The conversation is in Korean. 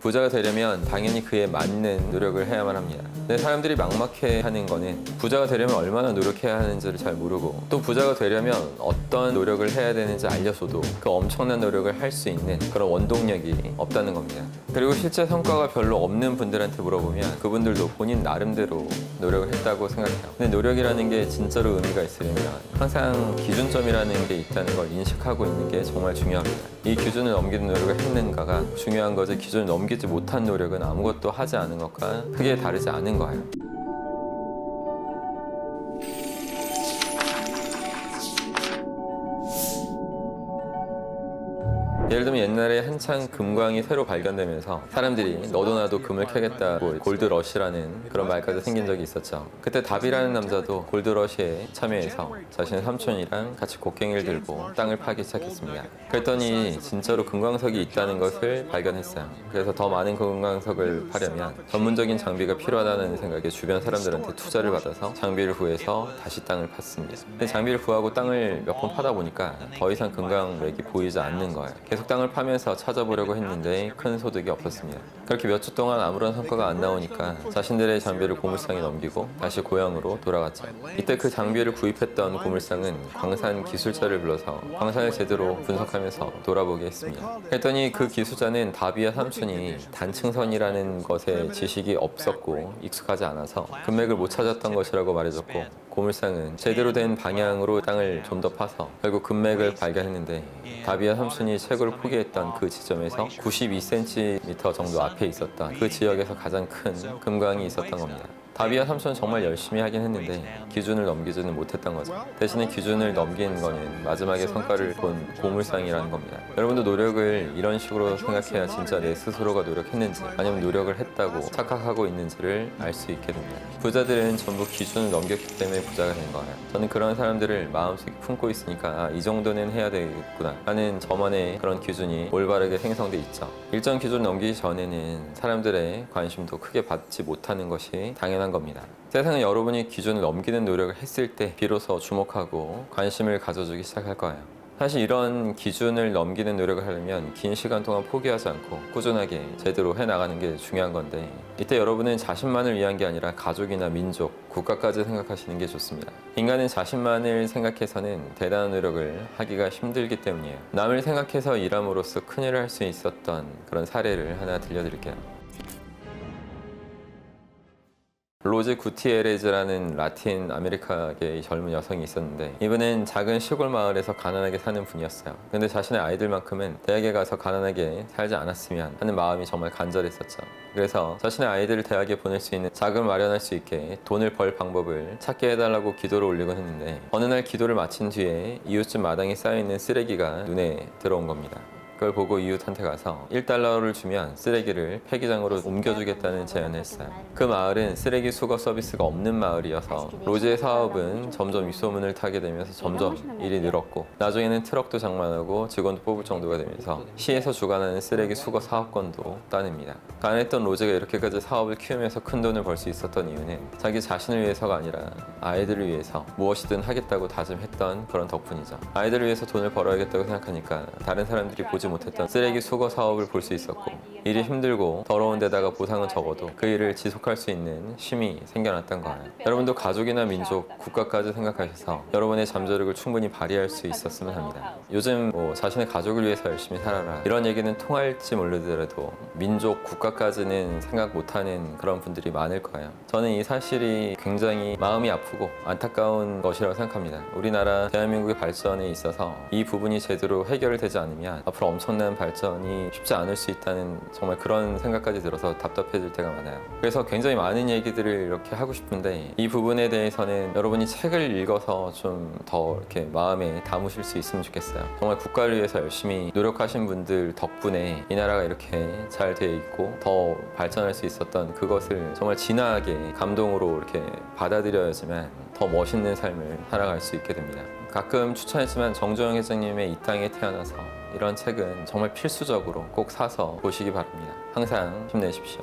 부자가 되려면 당연히 그에 맞는 노력을 해야만 합니다. 근데 사람들이 막막해 하는 거는 부자가 되려면 얼마나 노력해야 하는지를 잘 모르고, 또 부자가 되려면 어떤 노력을 해야 되는지 알려줘도 그 엄청난 노력을 할 수 있는 그런 원동력이 없다는 겁니다. 그리고 실제 성과가 별로 없는 분들한테 물어보면 그분들도 본인 나름대로 노력을 했다고 생각해요. 근데 노력이라는 게 진짜로 의미가 있으려면 항상 기준점이라는 게 있다는 걸 인식하고 있는 게 정말 중요합니다. 이 기준을 넘기는 노력을 했는가가 중요한 거지, 기준을 넘기지 못한 노력은 아무것도 하지 않은 것과 크게 다르지 않은 거예요. 예를 들면 옛날에 한창 금광이 새로 발견되면서 사람들이 너도 나도 금을 캐겠다고 골드러시라는 그런 말까지 생긴 적이 있었죠. 그때 답이라는 남자도 골드러시에 참여해서 자신의 삼촌이랑 같이 곡괭이를 들고 땅을 파기 시작했습니다. 그랬더니 진짜로 금광석이 있다는 것을 발견했어요. 그래서 더 많은 금광석을 파려면 전문적인 장비가 필요하다는 생각에 주변 사람들한테 투자를 받아서 장비를 구해서 다시 땅을 팠습니다. 근데 장비를 구하고 땅을 몇 번 파다 보니까 더 이상 금광맥이 보이지 않는 거예요. 계속 땅을 파면서 찾아보려고 했는데 큰 소득이 없었습니다. 그렇게 몇 주 동안 아무런 성과가 안 나오니까 자신들의 장비를 고물상에 넘기고 다시 고향으로 돌아갔죠. 이때 그 장비를 구입했던 고물상은 광산 기술자를 불러서 광산을 제대로 분석하면서 돌아보게 했습니다. 그랬더니 그 기술자는 다비아 삼촌이 단층선이라는 것에 지식이 없었고 익숙하지 않아서 금맥을 못 찾았던 것이라고 말해줬고, 고물상은 제대로 된 방향으로 땅을 좀 더 파서 결국 금맥을 발견했는데, 다비아 삼촌이 채굴을 포기했던 그 지점에서 92cm 정도 앞에 있었던 그 지역에서 가장 큰 금광이 있었던 겁니다. 다비아 삼촌은 정말 열심히 하긴 했는데 기준을 넘기지는 못했던 거죠. 대신에 기준을 넘긴 거는 마지막에 성과를 본 고물상이라는 겁니다. 여러분도 노력을 이런 식으로 생각해야 진짜 내 스스로가 노력했는지 아니면 노력을 했다고 착각하고 있는지를 알 수 있게 됩니다. 부자들은 전부 기준을 넘겼기 때문에 부자가 된 거예요. 저는 그런 사람들을 마음속에 품고 있으니까 이 정도는 해야 되겠구나 하는 저만의 그런 기준이 올바르게 생성돼 있죠. 일정 기준을 넘기기 전에는 사람들의 관심도 크게 받지 못하는 것이 당연한 겁니다. 세상은 여러분이 기준을 넘기는 노력을 했을 때 비로소 주목하고 관심을 가져주기 시작할 거예요. 사실 이런 기준을 넘기는 노력을 하려면 긴 시간 동안 포기하지 않고 꾸준하게 제대로 해나가는 게 중요한 건데, 이때 여러분은 자신만을 위한 게 아니라 가족이나 민족, 국가까지 생각하시는 게 좋습니다. 인간은 자신만을 생각해서는 대단한 노력을 하기가 힘들기 때문이에요. 남을 생각해서 일함으로써 큰일을 할 수 있었던 그런 사례를 하나 들려드릴게요. 로제 구티에레즈라는 라틴 아메리카계의 젊은 여성이 있었는데, 이분은 작은 시골 마을에서 가난하게 사는 분이었어요. 근데 자신의 아이들만큼은 대학에 가서 가난하게 살지 않았으면 하는 마음이 정말 간절했었죠. 그래서 자신의 아이들을 대학에 보낼 수 있는 자금을 마련할 수 있게 돈을 벌 방법을 찾게 해달라고 기도를 올리곤 했는데, 어느 날 기도를 마친 뒤에 이웃집 마당에 쌓여있는 쓰레기가 눈에 들어온 겁니다. 그걸 보고 이웃한테 가서 $1를 주면 쓰레기를 폐기장으로 옮겨주겠다는 제안을 했어요. 그 마을은 쓰레기 수거 서비스가 없는 마을이어서 로제의 사업은 점점 윗소문을 타게 되면서 점점 일이 늘었고, 나중에는 트럭도 장만하고 직원도 뽑을 정도가 되면서 시에서 주관하는 쓰레기 수거 사업권도 따냅니다. 가난했던 로제가 이렇게까지 사업을 키우면서 큰 돈을 벌 수 있었던 이유는 자기 자신을 위해서가 아니라 아이들을 위해서 무엇이든 하겠다고 다짐했던 그런 덕분이죠. 아이들을 위해서 돈을 벌어야겠다고 생각하니까 다른 사람들이 보지 못했던 쓰레기 수거 사업을 볼 수 있었고, 일이 힘들고 더러운 데다가 보상은 적어도 그 일을 지속할 수 있는 힘이 생겨났던 거예요. 여러분도 가족이나 민족, 국가까지 생각하셔서 여러분의 잠재력을 충분히 발휘할 수 있었으면 합니다. 요즘 자신의 가족을 위해서 열심히 살아라 이런 얘기는 통할지 모르더라도 민족, 국가까지는 생각 못하는 그런 분들이 많을 거예요. 저는 이 사실이 굉장히 마음이 아프고 안타까운 것이라고 생각합니다. 우리나라 대한민국의 발전에 있어서 이 부분이 제대로 해결되지 않으면 앞으로 엄청난 발전이 쉽지 않을 수 있다는 정말 그런 생각까지 들어서 답답해질 때가 많아요. 그래서 굉장히 많은 얘기들을 이렇게 하고 싶은데, 이 부분에 대해서는 여러분이 책을 읽어서 좀 더 이렇게 마음에 담으실 수 있으면 좋겠어요. 정말 국가를 위해서 열심히 노력하신 분들 덕분에 이 나라가 이렇게 잘 되어 있고 더 발전할 수 있었던 그것을 정말 진하게 감동으로 이렇게 받아들여야지만 더 멋있는 삶을 살아갈 수 있게 됩니다. 가끔 추천했지만 정주영 회장님의 이 땅에 태어나서 이런 책은 정말 필수적으로 꼭 사서 보시기 바랍니다. 항상 힘내십시오.